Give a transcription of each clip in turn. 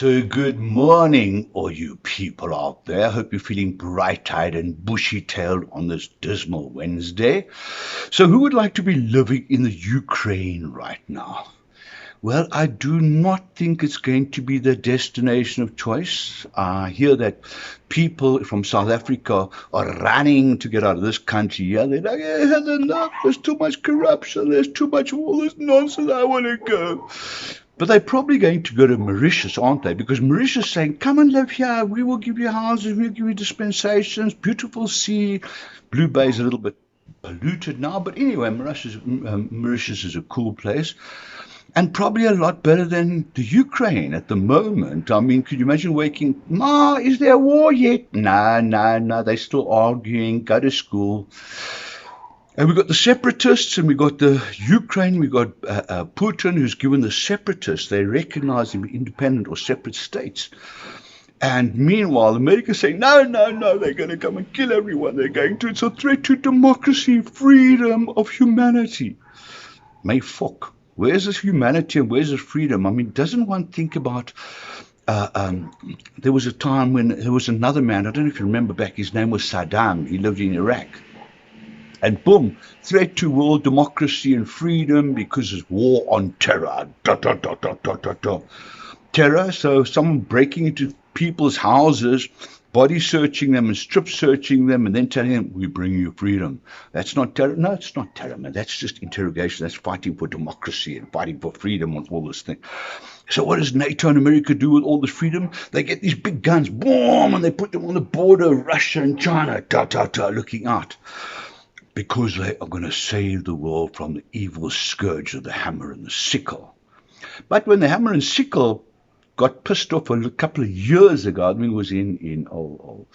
So good morning, all you people out there. Hope you're feeling bright-eyed and bushy-tailed on this dismal Wednesday. So who would like to be living in the Ukraine right now? Well, I do not think it's going to be the destination of choice. I hear that people from South Africa are running to get out of this country. Yeah, they're like, I had enough. There's too much corruption. There's too much all this nonsense. I want to go. But they're probably going to go to Mauritius, aren't they? Because Mauritius is saying, come and live here. We will give you houses. We'll give you dispensations. Beautiful sea. Blue Bay is a little bit polluted now. But anyway, Mauritius is a cool place. And probably a lot better than the Ukraine at the moment. I mean, could you imagine waking, Ma, is there a war yet? No, they're still arguing, go to school. And we've got the separatists and we've got the Ukraine, we've got Putin, who's given the separatists, they recognize them independent or separate states. And meanwhile, America's saying, no, they're going to come and kill everyone. It's a threat to democracy, freedom of humanity. May fuck. Where's this humanity and where's this freedom? I mean, doesn't one think about, there was a time when there was another man, I don't know if you remember back, his name was Saddam, he lived in Iraq. And boom, threat to world democracy and freedom because it's war on terror. Terror, so someone breaking into people's houses, body searching them and strip searching them and then telling them, we bring you freedom. That's not terror. No, it's not terror, man. That's just interrogation. That's fighting for democracy and fighting for freedom and all this thing. So what does NATO and America do with all this freedom? They get these big guns, boom, and they put them on the border of Russia and China, looking out. Because they are going to save the world from the evil scourge of the hammer and the sickle. But when the hammer and sickle got pissed off a couple of years ago, I mean it was in old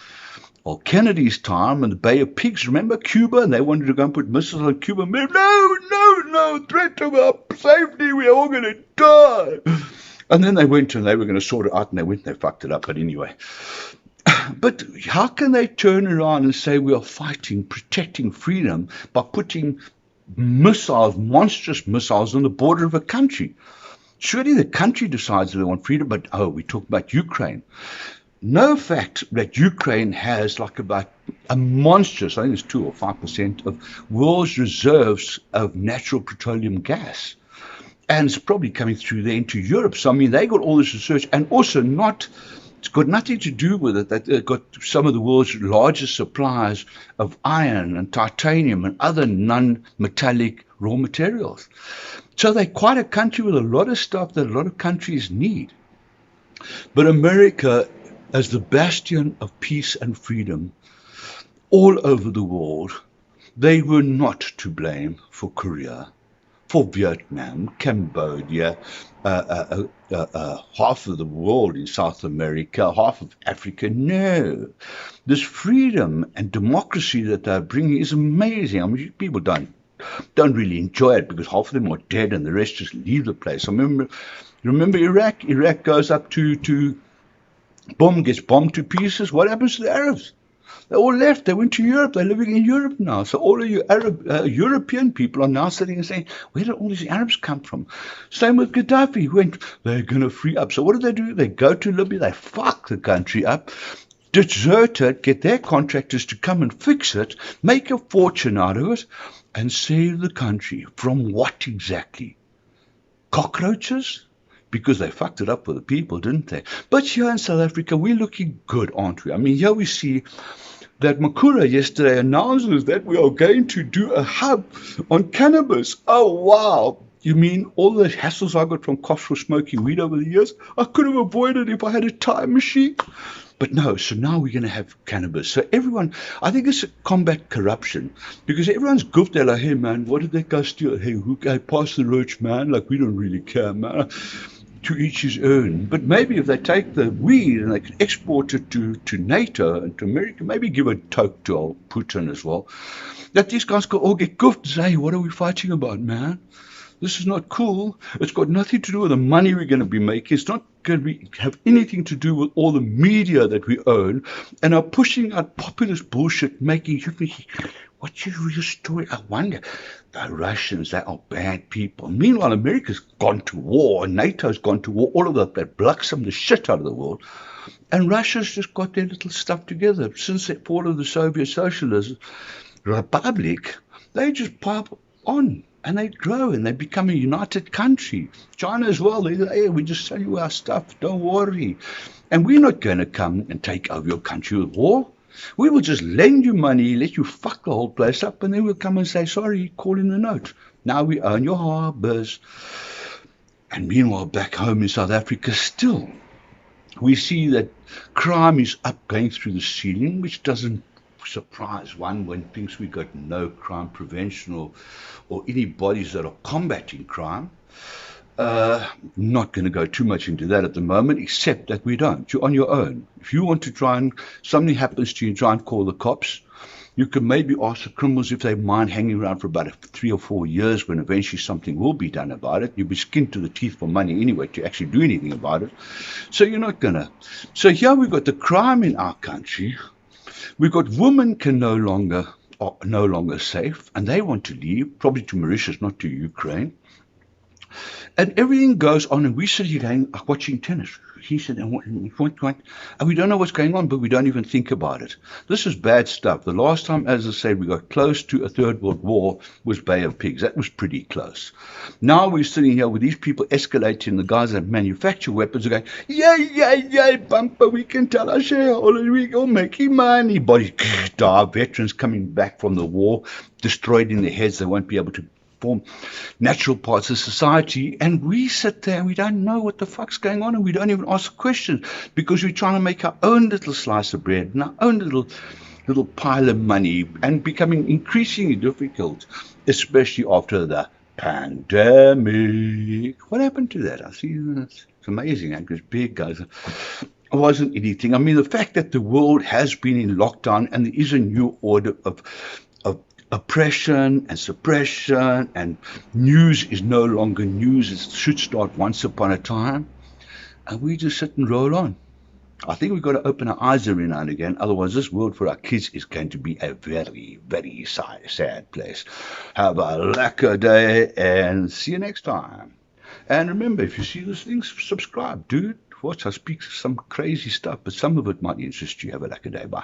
Kennedy's time, and the Bay of Pigs, remember Cuba? And they wanted to go and put missiles on Cuba. No, threat of our safety, we are all going to die. And then they went and they were going to sort it out, and they went and they fucked it up. But anyway. But how can they turn around and say we are fighting, protecting freedom by putting missiles, monstrous missiles on the border of a country? Surely the country decides they want freedom, but we talk about Ukraine. No fact that Ukraine has like about a monstrous, I think it's 2 or 5% of world's reserves of natural petroleum gas. And it's probably coming through there into Europe. So, I mean, they got all this research and also it's got nothing to do with it that they've got some of the world's largest supplies of iron and titanium and other non-metallic raw materials. So they're quite a country with a lot of stuff that a lot of countries need. But America, as the bastion of peace and freedom all over the world, they were not to blame for Korea, for Vietnam, Cambodia, half of the world in South America, half of Africa. No. This freedom and democracy that they're bringing is amazing. I mean, people don't really enjoy it because half of them are dead and the rest just leave the place. I remember Iraq? Iraq goes up to boom, gets bombed to pieces. What happens to the Arabs? They all left. They went to Europe. They're living in Europe now. So all of you European people are now sitting and saying, where did all these Arabs come from? Same with Gaddafi. They're going to free up. So what do? They go to Libya. They fuck the country up, desert it, get their contractors to come and fix it, make a fortune out of it, and save the country. From what exactly? Cockroaches? Because they fucked it up for the people, didn't they? But here in South Africa, we're looking good, aren't we? I mean, here we see that Makura yesterday announces that we are going to do a hub on cannabis. Oh, wow. You mean all the hassles I got from cops for smoking weed over the years? I could have avoided if I had a time machine. But no, so now we're going to have cannabis. So everyone, I think it's combat corruption because everyone's goofed. They're like, hey, man, what did that guy steal? Hey, who pass the roach, man? Like, we don't really care, man. To each his own. But maybe if they take the weed and they can export it to NATO and to America, maybe give a toke to old Putin as well, that these guys could all get goofed and say, hey, what are we fighting about, man? This is not cool. It's got nothing to do with the money we're going to be making. It's not going to have anything to do with all the media that we own and are pushing out populist bullshit, making you think What's your real story? I wonder. The Russians, they are bad people. Meanwhile, America's gone to war, and NATO's gone to war. All of that, that bloodsome the shit out of the world. And Russia's just got their little stuff together. Since the fall of the Soviet Socialist Republic, they just pop on and they grow and they become a united country. China as well, they say, hey, we just sell you our stuff, don't worry. And we're not going to come and take over your country with war. We will just lend you money, let you fuck the whole place up, and then we'll come and say, sorry, call in the note. Now we own your harbours. And meanwhile, back home in South Africa, still, we see that crime is up going through the ceiling, which doesn't surprise one when thinks we got no crime prevention or any bodies that are combating crime. Not going to go too much into that at the moment, except that we don't. You're on your own. If you want to try and something happens to you, try and call the cops. You can maybe ask the criminals if they mind hanging around for about 3 or 4 years when eventually something will be done about it. You'll be skinned to the teeth for money anyway to actually do anything about it. So you're not going to. So here we've got the crime in our country. We've got women are no longer safe, and they want to leave, probably to Mauritius, not to Ukraine. And everything goes on, and we sit here going, watching tennis. He said, and we don't know what's going on, but we don't even think about it. This is bad stuff. The last time, as I said, we got close to a third world war was Bay of Pigs. That was pretty close. Now we're sitting here with these people escalating. The guys that manufacture weapons are going, yay, bumper, we can tell our shareholders we're making money. Bodies die, veterans coming back from the war, destroyed in their heads. They won't be able to form natural parts of society, and we sit there and we don't know what the fuck's going on, and we don't even ask questions because we're trying to make our own little slice of bread and our own little pile of money, and becoming increasingly difficult, especially after the pandemic. What happened to that? I see it's amazing. Because big guys. It wasn't anything. I mean, the fact that the world has been in lockdown and there is a new order of oppression and suppression, and news is no longer news. It should start once upon a time, and we just sit and roll on. I think we've got to open our eyes every now and again, otherwise this world for our kids is going to be a very, very sad place. Have a lacquer day, and see you next time. And remember, if you see these things, subscribe, dude. Watch, I speak some crazy stuff, but some of it might interest you. Have a lacquer day. Bye.